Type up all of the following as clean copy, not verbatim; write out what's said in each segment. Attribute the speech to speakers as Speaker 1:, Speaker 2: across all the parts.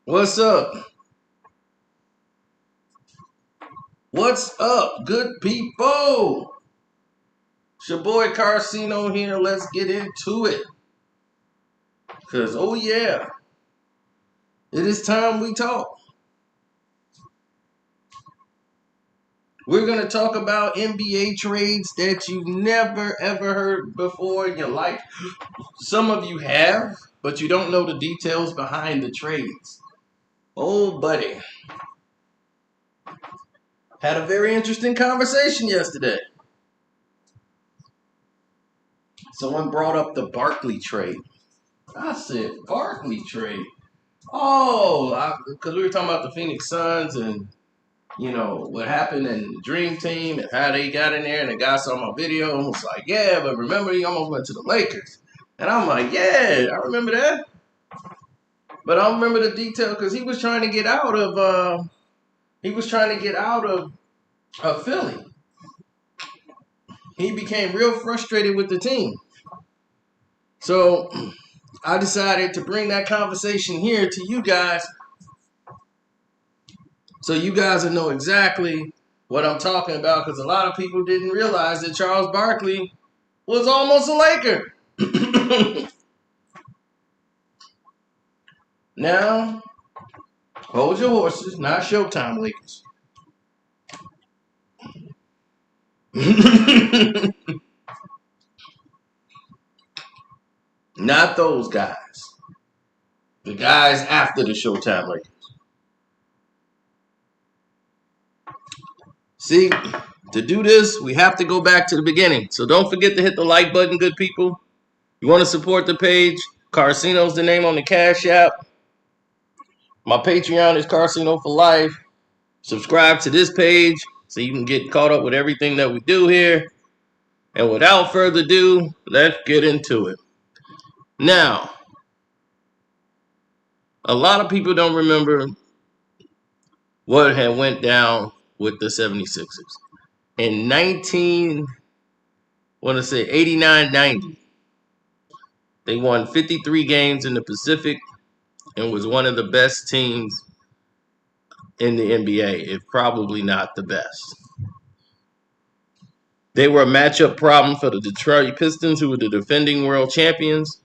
Speaker 1: What's up? What's up, good people? It's your boy Carcino here. Let's get into it. Because, oh yeah, it is time we talk. We're going to talk about NBA trades that you've never ever heard before in your life. Some of you have, but you don't know the details behind the trades. Oh, buddy. Had a very interesting conversation yesterday. Someone brought up the Barkley trade. I said, Barkley trade? Oh, because we were talking about the Phoenix Suns and what happened in the Dream Team and how they got in there, and the guy saw my video and was like, "Yeah, but remember he almost went to the Lakers." And I'm like, "Yeah, I remember that," but I don't remember the detail because he was trying to get out of Philly. He became real frustrated with the team, so I decided to bring that conversation here to you guys so you guys will know exactly what I'm talking about, because a lot of people didn't realize that Charles Barkley was almost a Laker. Now, hold your horses, not Showtime Lakers. Not those guys. The guys after the Showtime Lakers. See, to do this, we have to go back to the beginning. So don't forget to hit the like button, good people. You want to support the page? Carcino's the name on the Cash App. My Patreon is Carcino for Life. Subscribe to this page so you can get caught up with everything that we do here. And without further ado, let's get into it. Now, a lot of people don't remember what had went down with the 76ers. In 89-90, they won 53 games in the Pacific and was one of the best teams in the NBA, if probably not the best. They were a matchup problem for the Detroit Pistons, who were the defending world champions,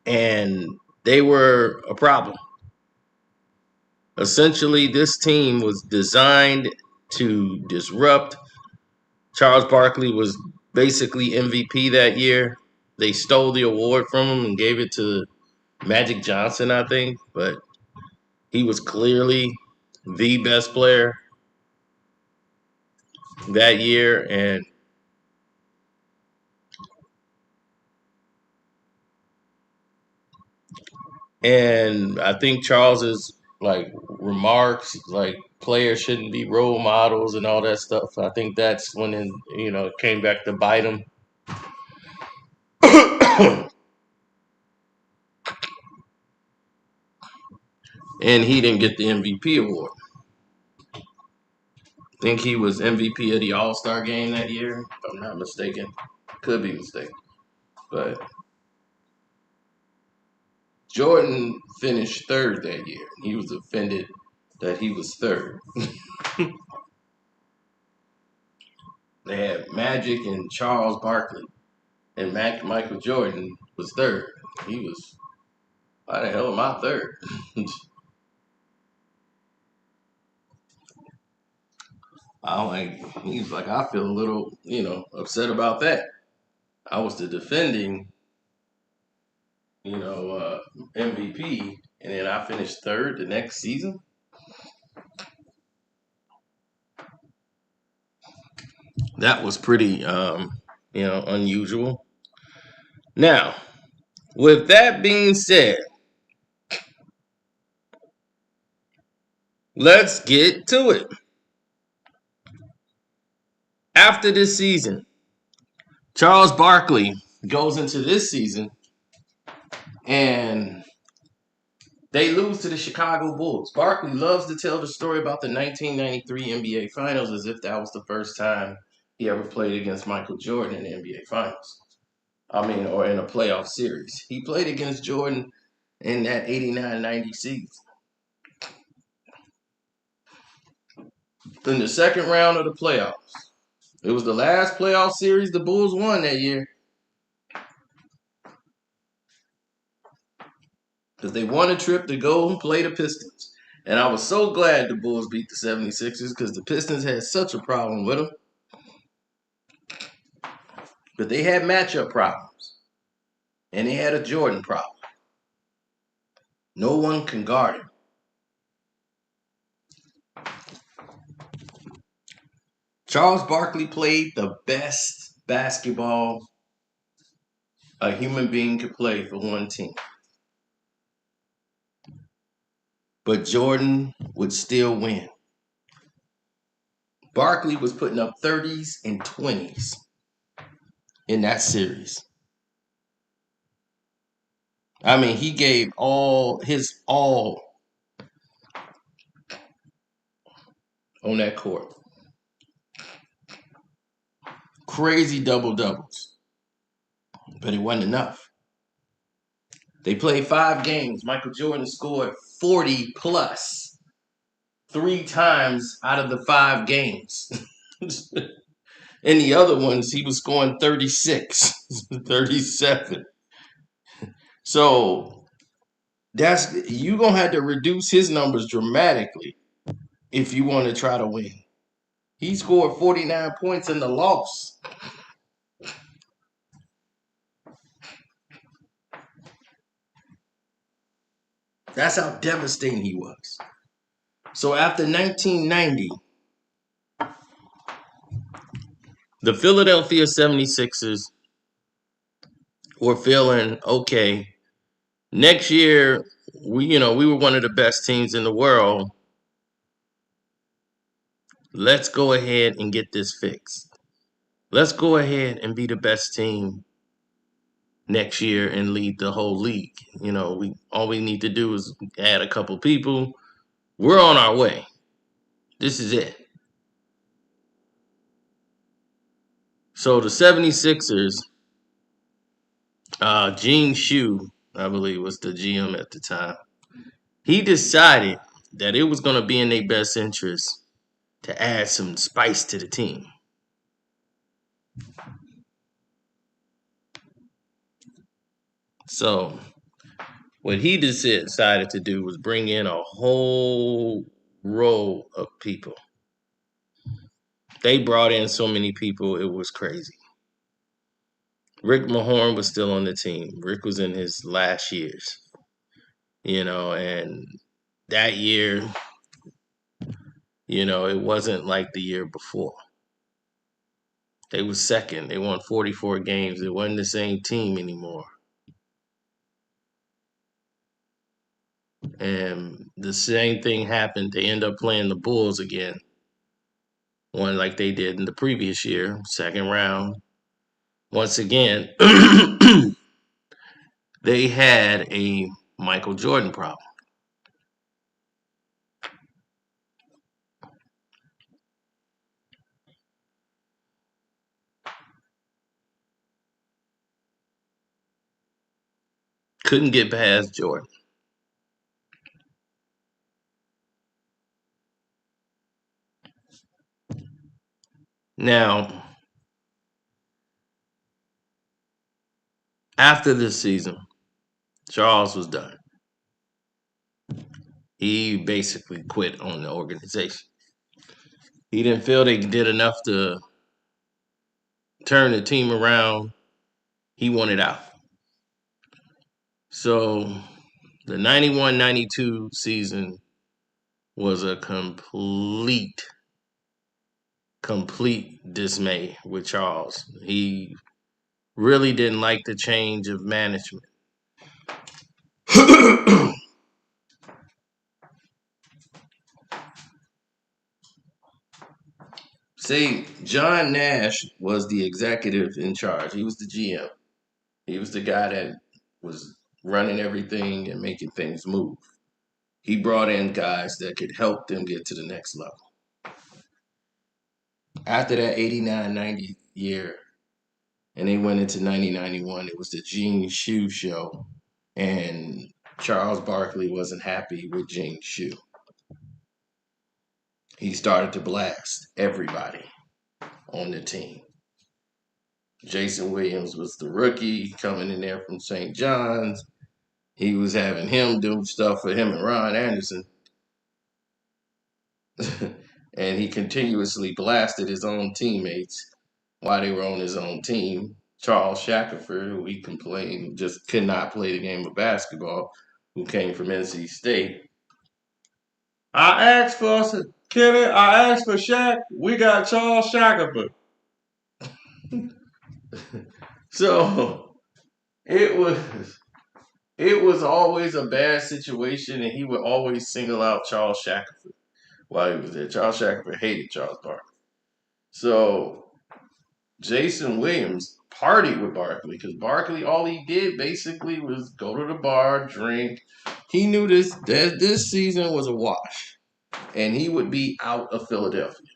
Speaker 1: and they were a problem. Essentially, this team was designed to disrupt. Charles Barkley was basically MVP that year. They stole the award from him and gave it to Magic Johnson, I think, but he was clearly the best player that year. And I think Charles's remarks, like players shouldn't be role models and all that stuff. I think that's when it came back to bite him. And he didn't get the MVP award. I think he was MVP of the All-Star game that year, if I'm not mistaken. Could be mistaken. But Jordan finished third that year. He was offended that he was third. They had Magic and Charles Barkley, and Michael Jordan was third. He was, why the hell am I third? He's like, I feel a little, upset about that. I was the defending, MVP, and then I finished third the next season. That was pretty, unusual. Now, with that being said, let's get to it. After this season, Charles Barkley goes into this season and they lose to the Chicago Bulls. Barkley loves to tell the story about the 1993 NBA Finals as if that was the first time he ever played against Michael Jordan in the NBA Finals. Or in a playoff series. He played against Jordan in that 89-90 season. In the second round of the playoffs. It was the last playoff series the Bulls won that year. Because they won a trip to go and play the Pistons. And I was so glad the Bulls beat the 76ers because the Pistons had such a problem with them. But they had matchup problems. And they had a Jordan problem. No one can guard him. Charles Barkley played the best basketball a human being could play for one team. But Jordan would still win. Barkley was putting up 30s and 20s in that series. I mean, he gave all his all on that court. Crazy double-doubles. But it wasn't enough. They played 5 games. Michael Jordan scored 40 plus 3 times out of the 5 games. In the other ones, he was scoring 36, 37. So you're going to have to reduce his numbers dramatically if you want to try to win. He scored 49 points in the loss. That's how devastating he was. So after 1990, the Philadelphia 76ers were feeling okay. Next year, we were one of the best teams in the world. Let's go ahead and get this fixed. Let's go ahead and be the best team next year and lead the whole league. All we need to do is add a couple people. We're on our way. This is it. So the 76ers, Gene Shue, I believe, was the GM at the time. He decided that it was going to be in their best interest to add some spice to the team. So what he decided to do was bring in a whole row of people. They brought in so many people, it was crazy. Rick Mahorn was still on the team. Rick was in his last years, and that year, it wasn't like the year before. They was second. They won 44 games. It wasn't the same team anymore. And the same thing happened. They end up playing the Bulls again. One like they did in the previous year, second round. Once again, they had a Michael Jordan problem. Couldn't get past Jordan. Now, after this season, Charles was done. He basically quit on the organization. He didn't feel they did enough to turn the team around. He wanted out. So the 91-92 season was a complete dismay with Charles. He really didn't like the change of management. See, John Nash was the executive in charge. He was the GM. He was the guy that was running everything and making things move. He brought in guys that could help them get to the next level. After that 89-90 year, and they went into 90-91, it was the Gene Shue show. And Charles Barkley wasn't happy with James Shue. He started to blast everybody on the team. Jason Williams was the rookie coming in there from St. John's. He was having him do stuff for him and Ron Anderson. And he continuously blasted his own teammates while they were on his own team. Charles Shackelford, who we complained just could not play the game of basketball, who came from NC State. I asked for Shaq. We got Charles Shackelford. So it was always a bad situation, and he would always single out Charles Shackelford while he was there. Charles Shackelford hated Charles Barkley. So Jason Williams partied with Barkley because Barkley, all he did basically was go to the bar, drink. He knew this season was a wash, and he would be out of Philadelphia.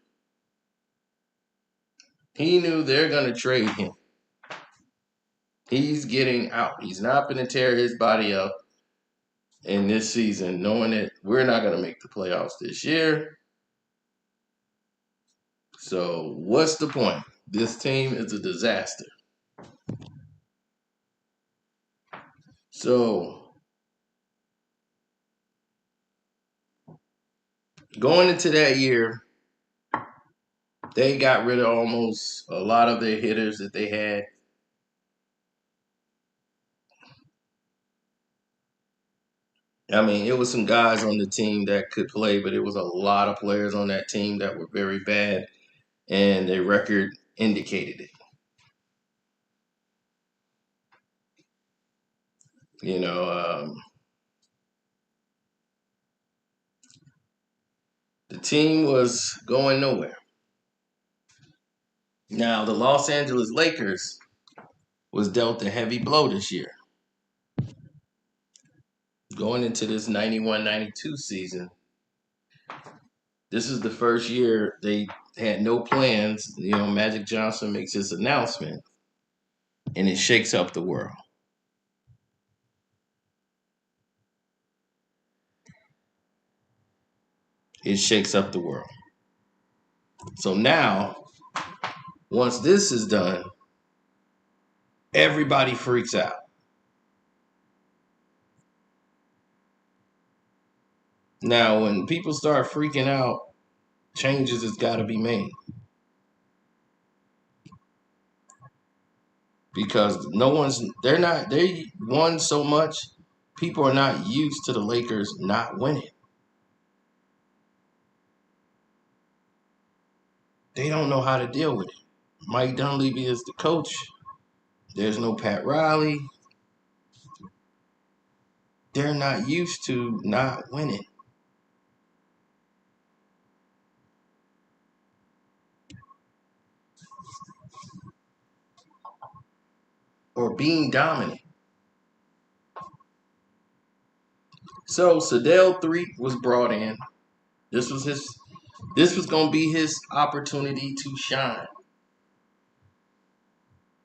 Speaker 1: He knew they're going to trade him. He's getting out. He's not going to tear his body up in this season, knowing that we're not going to make the playoffs this year. So what's the point? This team is a disaster. So going into that year, they got rid of almost a lot of their hitters that they had. I mean, it was some guys on the team that could play, but it was a lot of players on that team that were very bad, and their record indicated it. You know, the team was going nowhere. Now, the Los Angeles Lakers was dealt a heavy blow this year. Going into this 91-92 season, this is the first year they had no plans. You know, Magic Johnson makes his announcement, and it shakes up the world. It shakes up the world. So now, once this is done, everybody freaks out. Now, when people start freaking out, changes has got to be made. Because they won so much, people are not used to the Lakers not winning. They don't know how to deal with it. Mike Dunleavy is the coach. There's no Pat Riley. They're not used to not winning. Or being dominant. So Sadell 3 was brought in. This was going to be his opportunity to shine.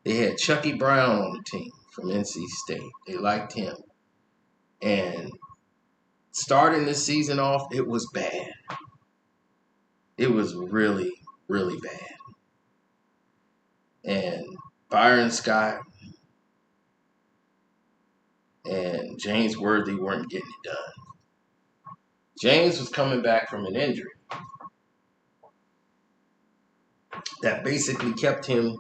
Speaker 1: They had Chucky Brown on the team from NC State. They liked him. And starting this season off, it was bad. It was really, really bad. And Byron Scott and James Worthy weren't getting it done. James was coming back from an injury that basically kept him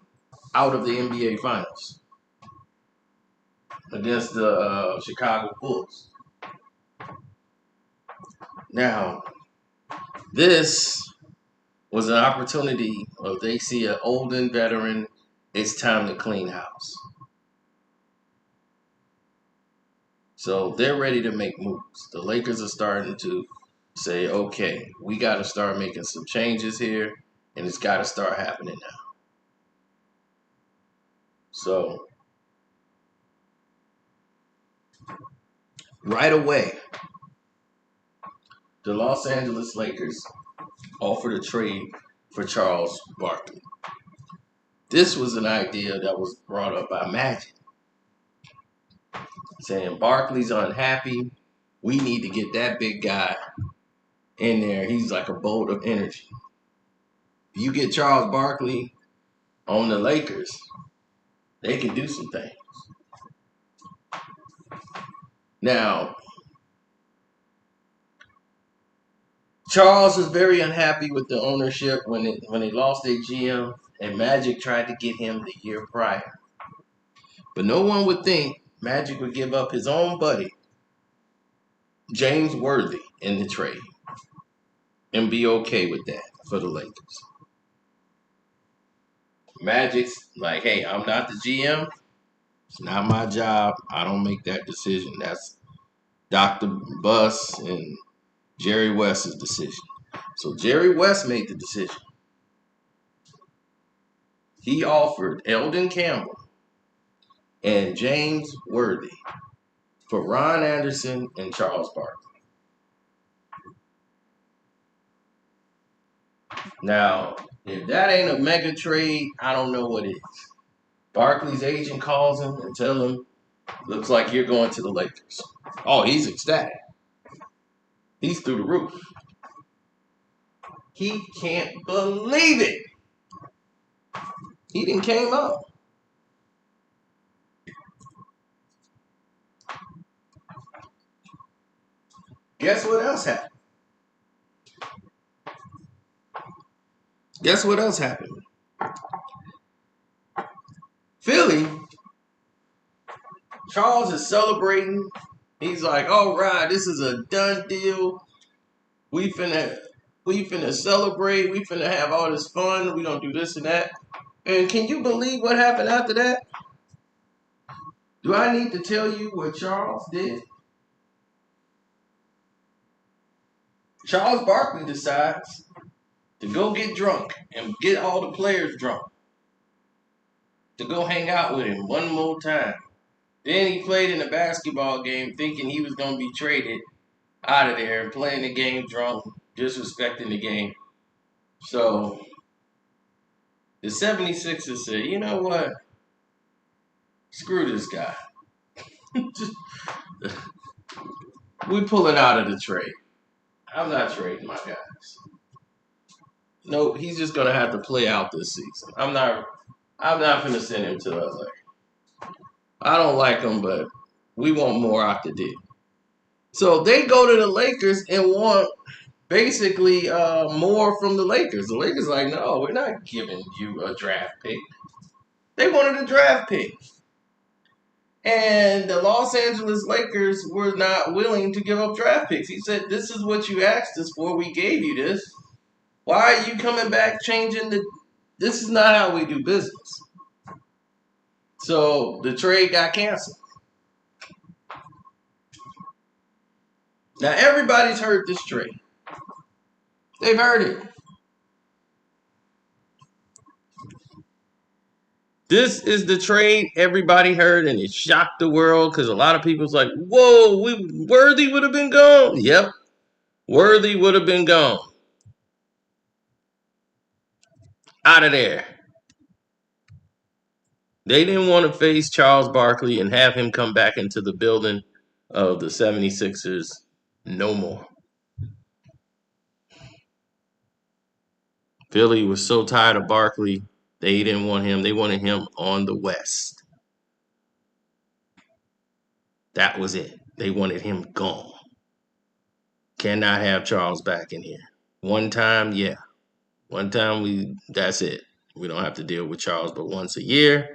Speaker 1: out of the NBA Finals against the Chicago Bulls. Now, this was an opportunity of they see an older veteran, it's time to clean house. So they're ready to make moves. The Lakers are starting to say, okay, we got to start making some changes here, and it's got to start happening now. So right away, the Los Angeles Lakers offered a trade for Charles Barkley. This was an idea that was brought up by Magic. saying Barkley's unhappy. We need to get that big guy in there. He's like a bolt of energy. You get Charles Barkley on the Lakers, they can do some things. Now, Charles is very unhappy with the ownership when they lost their GM, and Magic tried to get him the year prior. But no one would think Magic would give up his own buddy, James Worthy, in the trade and be okay with that for the Lakers. Magic's like, hey, I'm not the GM. It's not my job. I don't make that decision. That's Dr. Buss and Jerry West's decision. So Jerry West made the decision. He offered Eldon Campbell and James Worthy for Ron Anderson and Charles Barkley. Now, if that ain't a mega trade, I don't know what is. Barkley's agent calls him and tells him, looks like you're going to the Lakers. Oh, he's ecstatic. He's through the roof. He can't believe it. He didn't came up. Guess what else happened? Guess what else happened? Philly, Charles is celebrating. He's like, all right, this is a done deal. We finna celebrate. We finna have all this fun. We gonna do this and that. And can you believe what happened after that? Do I need to tell you what Charles did? Charles Barkley decides to go get drunk and get all the players drunk. To go hang out with him one more time. Then he played in a basketball game thinking he was going to be traded out of there and playing the game drunk, disrespecting the game. So the 76ers said, you know what? Screw this guy. We pulling out of the trade. I'm not trading my guys. No, he's just gonna have to play out this season. I'm not gonna send him to LA. I don't like him, but we want more out the deal. So they go to the Lakers and want basically more from the Lakers. The Lakers like, no, we're not giving you a draft pick. They wanted a draft pick. And the Los Angeles Lakers were not willing to give up draft picks. He said, this is what you asked us for. We gave you this. Why are you coming back changing the... This is not how we do business. So the trade got canceled. Now everybody's heard this trade. They've heard it. This is the trade everybody heard, and it shocked the world because a lot of people's like, whoa, Worthy would have been gone. Yep, Worthy would have been gone. Out of there. They didn't want to face Charles Barkley and have him come back into the building of the 76ers no more. Philly was so tired of Barkley, they didn't want him. They wanted him on the West. That was it. They wanted him gone. Cannot have Charles back in here. One time, yeah. One time, that's it. We don't have to deal with Charles, but once a year,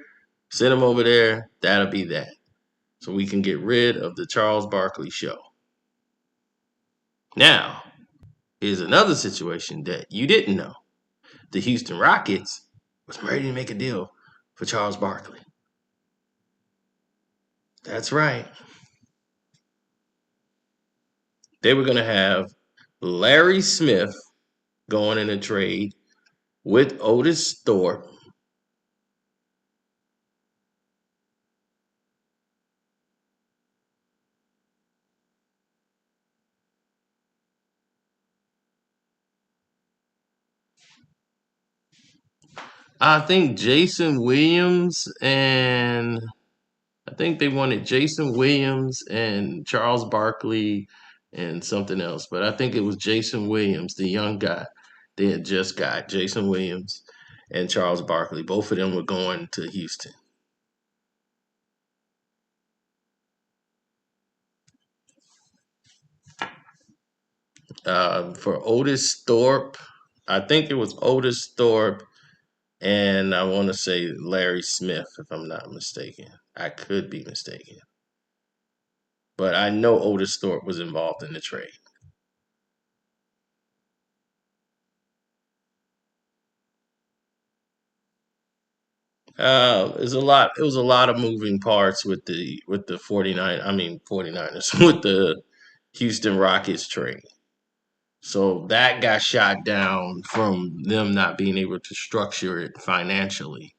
Speaker 1: send him over there. That'll be that. So we can get rid of the Charles Barkley show. Now, here's another situation that you didn't know. The Houston Rockets was ready to make a deal for Charles Barkley. That's right. They were going to have Larry Smith going in a trade with Otis Thorpe. I think Jason Williams and I think they wanted Jason Williams and Charles Barkley and something else, but I think it was Jason Williams, the young guy. They had just got Jason Williams and Charles Barkley. Both of them were going to Houston. For Otis Thorpe, I think it was Otis Thorpe, and I want to say Larry Smith, if I'm not mistaken. I could be mistaken, but I know Otis Thorpe was involved in the trade. There's a lot. It was a lot of moving parts with the 49. I mean 49ers with the Houston Rockets trade. So that got shot down from them not being able to structure it financially.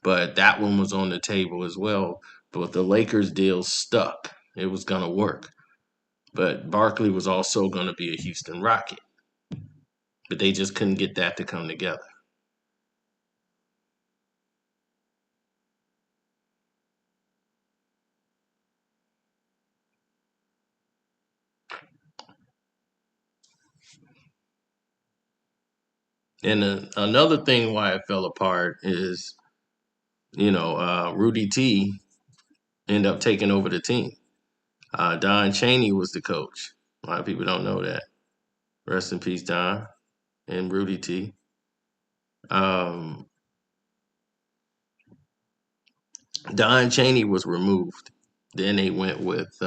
Speaker 1: But that one was on the table as well. But the Lakers deal stuck. It was going to work. But Barkley was also going to be a Houston Rocket. But they just couldn't get that to come together. And another thing why it fell apart is, Rudy T ended up taking over the team. Don Chaney was the coach. A lot of people don't know that. Rest in peace, Don and Rudy T. Um, Don Chaney was removed. Then they went with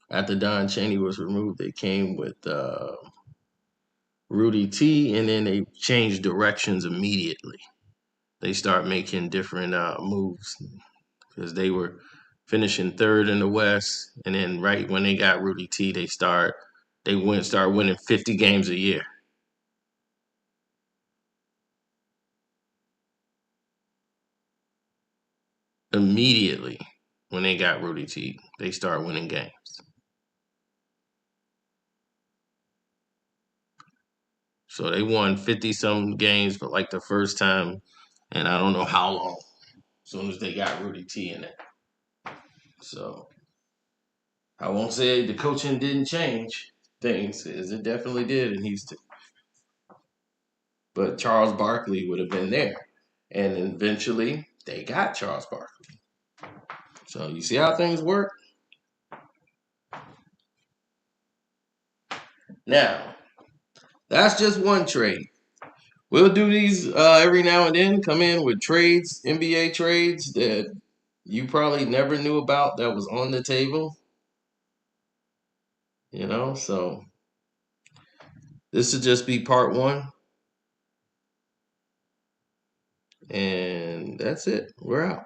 Speaker 1: after Don Chaney was removed, they came with Rudy T, and then they changed directions immediately. They start making different moves because they were finishing third in the West, and then right when they got Rudy T, start winning 50 games a year. Immediately when they got Rudy T, they start winning games. So they won 50 some games for like the first time, and I don't know how long. As soon as they got Rudy T in it. So I won't say the coaching didn't change things, as it definitely did in Houston. But Charles Barkley would have been there. And eventually they got Charles Barkley. So you see how things work? Now, that's just one trade. We'll do these every now and then, come in with trades, NBA trades that you probably never knew about that was on the table. So this will just be part one. And that's it. We're out.